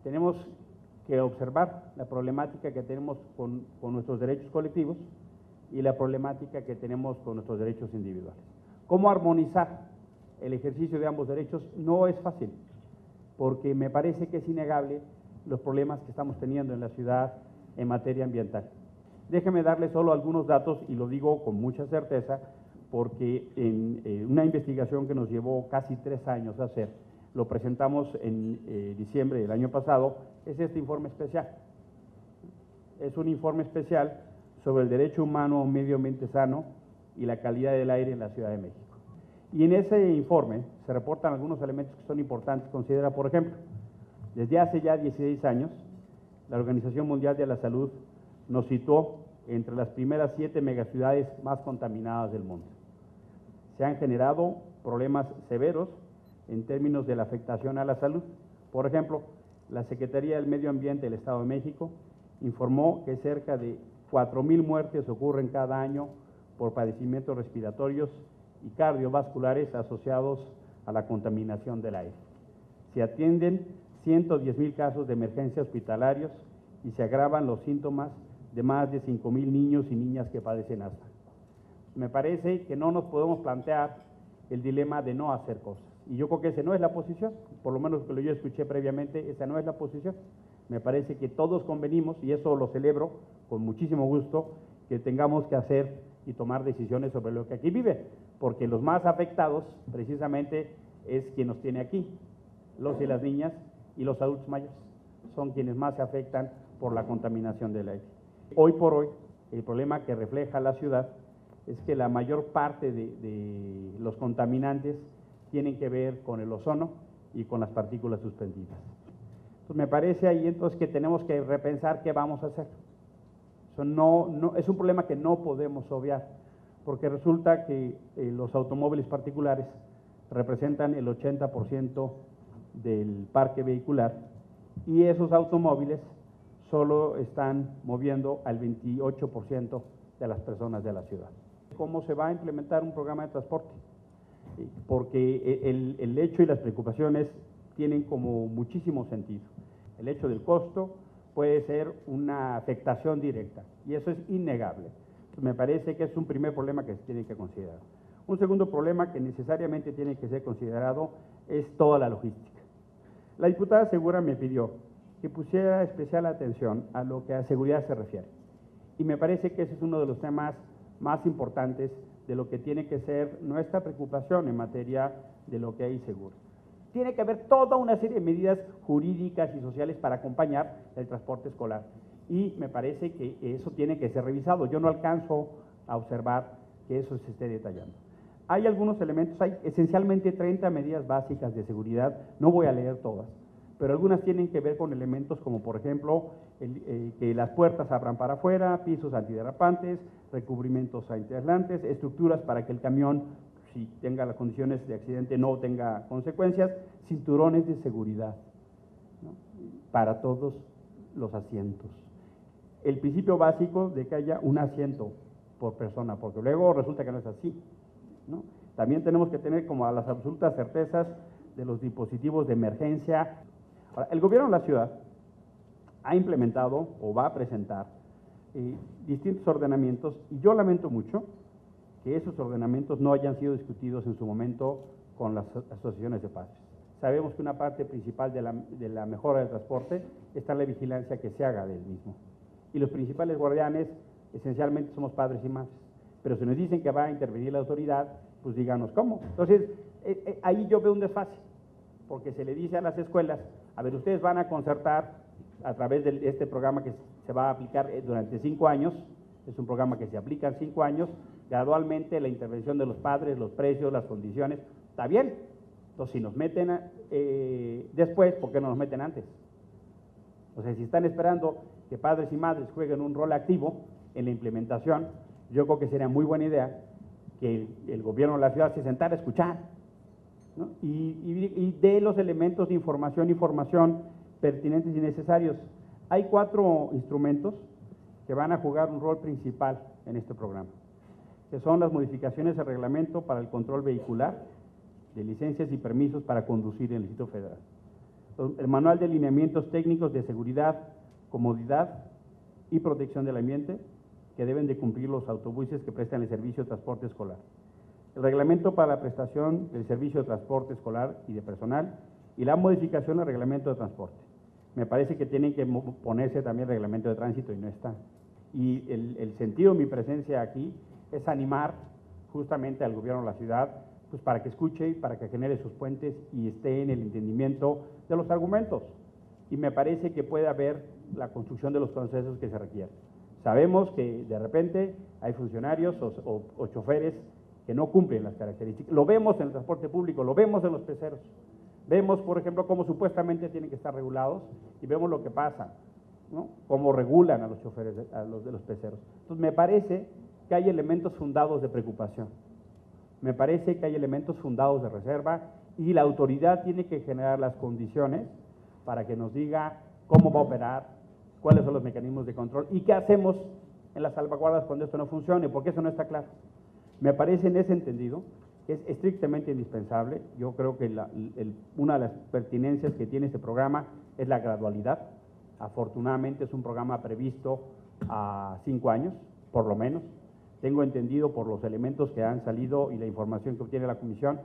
tenemos que observar la problemática que tenemos con nuestros derechos colectivos y la problemática que tenemos con nuestros derechos individuales. ¿Cómo armonizar el ejercicio de ambos derechos? No es fácil, porque me parece que es innegable los problemas que estamos teniendo en la ciudad en materia ambiental. Déjeme darle solo algunos datos, y lo digo con mucha certeza, porque en una investigación que nos llevó casi 3 años hacer, lo presentamos en diciembre del año pasado, es este informe especial. Es un informe especial sobre el derecho humano a un medio ambiente sano y la calidad del aire en la Ciudad de México. Y en ese informe se reportan algunos elementos que son importantes. Considera, por ejemplo, desde hace ya 16 años, la Organización Mundial de la Salud nos situó entre las primeras 7 megaciudades más contaminadas del mundo. Se han generado problemas severos en términos de la afectación a la salud. Por ejemplo, la Secretaría del Medio Ambiente del Estado de México informó que cerca de 4,000 muertes ocurren cada año por padecimientos respiratorios y cardiovasculares asociados a la contaminación del aire. Se atienden 110,000 casos de emergencia hospitalarios y se agravan los síntomas de más de 5,000 niños y niñas que padecen asma. Me parece que no nos podemos plantear el dilema de no hacer cosas. Y yo creo que esa no es la posición, por lo menos lo que yo escuché previamente, esa no es la posición. Me parece que todos convenimos, y eso lo celebro con muchísimo gusto, que tengamos que hacer y tomar decisiones sobre lo que aquí vive, porque los más afectados precisamente es quien nos tiene aquí, los y las niñas y los adultos mayores, son quienes más se afectan por la contaminación del aire. Hoy por hoy, el problema que refleja la ciudad es que la mayor parte de los contaminantes tienen que ver con el ozono y con las partículas suspendidas. Entonces, me parece ahí entonces que tenemos que repensar qué vamos a hacer. Eso es un problema que no podemos obviar, porque resulta que los automóviles particulares representan el 80% del parque vehicular, y esos automóviles solo están moviendo al 28% de las personas de la ciudad. ¿Cómo se va a implementar un programa de transporte? Porque el hecho y las preocupaciones tienen como muchísimo sentido. El hecho del costo puede ser una afectación directa, y eso es innegable. Me parece que es un primer problema que se tiene que considerar. Un segundo problema que necesariamente tiene que ser considerado es toda la logística. La diputada Segura me pidió que pusiera especial atención a lo que a seguridad se refiere, y me parece que ese es uno de los temas más importantes de lo que tiene que ser nuestra preocupación en materia de lo que hay seguro. Tiene que haber toda una serie de medidas jurídicas y sociales para acompañar el transporte escolar, y me parece que eso tiene que ser revisado. Yo no alcanzo a observar que eso se esté detallando. Hay algunos elementos, hay esencialmente 30 medidas básicas de seguridad, no voy a leer todas, pero algunas tienen que ver con elementos como, por ejemplo, que las puertas abran para afuera, pisos antiderrapantes, recubrimientos antiaislantes, estructuras para que el camión, si tenga las condiciones de accidente, no tenga consecuencias, cinturones de seguridad, ¿no?, para todos los asientos. El principio básico de que haya un asiento por persona, porque luego resulta que no es así, ¿no? También tenemos que tener como a las absolutas certezas de los dispositivos de emergencia. Ahora, el gobierno de la ciudad ha implementado o va a presentar distintos ordenamientos, y yo lamento mucho que esos ordenamientos no hayan sido discutidos en su momento con las asociaciones de padres. Sabemos que una parte principal de la mejora del transporte está en la vigilancia que se haga del mismo, y los principales guardianes esencialmente somos padres y madres, pero si nos dicen que va a intervenir la autoridad, pues díganos cómo. Entonces, ahí yo veo un desfase, porque se le dice a las escuelas, a ver, ustedes van a concertar a través de este programa que se va a aplicar durante 5 años, es un programa que se aplica en 5 años, gradualmente la intervención de los padres, los precios, las condiciones, está bien. Entonces, si nos meten después, ¿por qué no nos meten antes? O sea, si están esperando que padres y madres jueguen un rol activo en la implementación, yo creo que sería muy buena idea que el gobierno de la ciudad se sentara a escuchar, ¿no?, y dé los elementos de información y formación pertinentes y necesarios. Hay 4 instrumentos que van a jugar un rol principal en este programa, que son las modificaciones al reglamento para el control vehicular, de licencias y permisos para conducir en el Distrito Federal. El manual de lineamientos técnicos de seguridad, comodidad y protección del ambiente que deben de cumplir los autobuses que prestan el servicio de transporte escolar. El reglamento para la prestación del servicio de transporte escolar y de personal y la modificación del reglamento de transporte. Me parece que tienen que ponerse también el reglamento de tránsito y no está. Y el sentido de mi presencia aquí es animar justamente al gobierno de la ciudad pues para que escuche, para que genere sus puentes y esté en el entendimiento de los argumentos. Y me parece que puede haber la construcción de los consensos que se requieren. Sabemos que de repente hay funcionarios o choferes que no cumplen las características. Lo vemos en el transporte público, lo vemos en los peceros. Vemos, por ejemplo, cómo supuestamente tienen que estar regulados y vemos lo que pasa, ¿no? Cómo regulan a los choferes, a los de los peceros. Entonces, me parece que hay elementos fundados de preocupación. Me parece que hay elementos fundados de reserva y la autoridad tiene que generar las condiciones para que nos diga cómo va a operar, cuáles son los mecanismos de control y qué hacemos en las salvaguardas cuando esto no funcione, porque eso no está claro. Me parece en ese entendido que es estrictamente indispensable. Yo creo que una de las pertinencias que tiene este programa es la gradualidad. Afortunadamente es un programa previsto a 5 años, por lo menos. Tengo entendido por los elementos que han salido y la información que obtiene la Comisión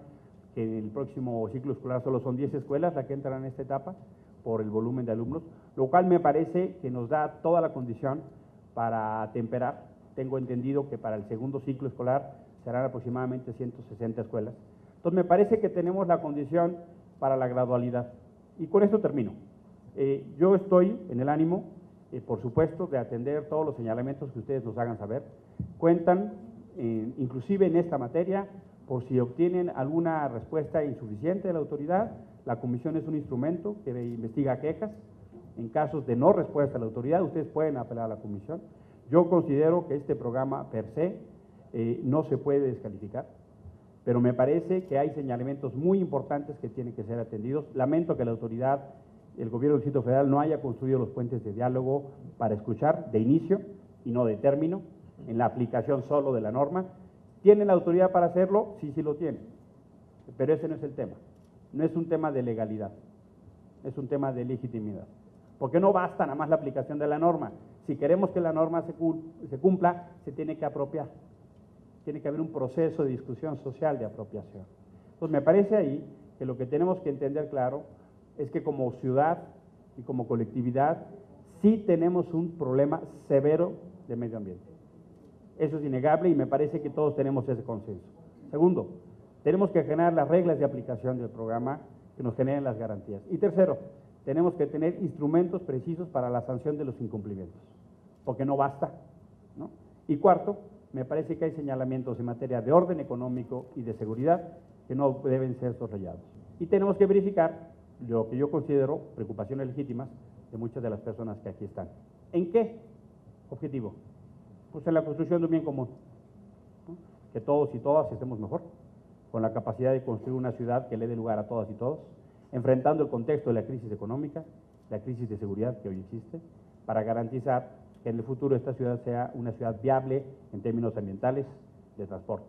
que en el próximo ciclo escolar solo son 10 escuelas las que entran en esta etapa por el volumen de alumnos, lo cual me parece que nos da toda la condición para temperar. Tengo entendido que para el segundo ciclo escolar serán aproximadamente 160 escuelas. Entonces, me parece que tenemos la condición para la gradualidad. Y con esto termino. Yo estoy en el ánimo, por supuesto, de atender todos los señalamientos que ustedes nos hagan saber. Cuentan, inclusive en esta materia, por si obtienen alguna respuesta insuficiente de la autoridad, la comisión es un instrumento que investiga quejas. En casos de no respuesta de la autoridad, ustedes pueden apelar a la comisión. Yo considero que este programa per se no se puede descalificar, pero me parece que hay señalamientos muy importantes que tienen que ser atendidos. Lamento que la autoridad, el gobierno del Distrito Federal, no haya construido los puentes de diálogo para escuchar de inicio y no de término, en la aplicación solo de la norma. ¿Tienen la autoridad para hacerlo? Sí, sí lo tienen, pero ese no es el tema. No es un tema de legalidad, es un tema de legitimidad. Porque no basta nada más la aplicación de la norma. Si queremos que la norma se cumpla, se tiene que apropiar. Tiene que haber un proceso de discusión social de apropiación. Entonces, me parece ahí que lo que tenemos que entender claro es que como ciudad y como colectividad sí tenemos un problema severo de medio ambiente. Eso es innegable y me parece que todos tenemos ese consenso. Segundo, tenemos que generar las reglas de aplicación del programa que nos generen las garantías. Y tercero, tenemos que tener instrumentos precisos para la sanción de los incumplimientos, porque no basta, ¿no? Y cuarto, me parece que hay señalamientos en materia de orden económico y de seguridad que no deben ser soslayados. Y tenemos que verificar lo que yo considero preocupaciones legítimas de muchas de las personas que aquí están. ¿En qué objetivo? Pues en la construcción de un bien común, ¿no? Que todos y todas estemos mejor, con la capacidad de construir una ciudad que le dé lugar a todas y todos, enfrentando el contexto de la crisis económica, la crisis de seguridad que hoy existe, para garantizar que en el futuro esta ciudad sea una ciudad viable en términos ambientales, de transporte.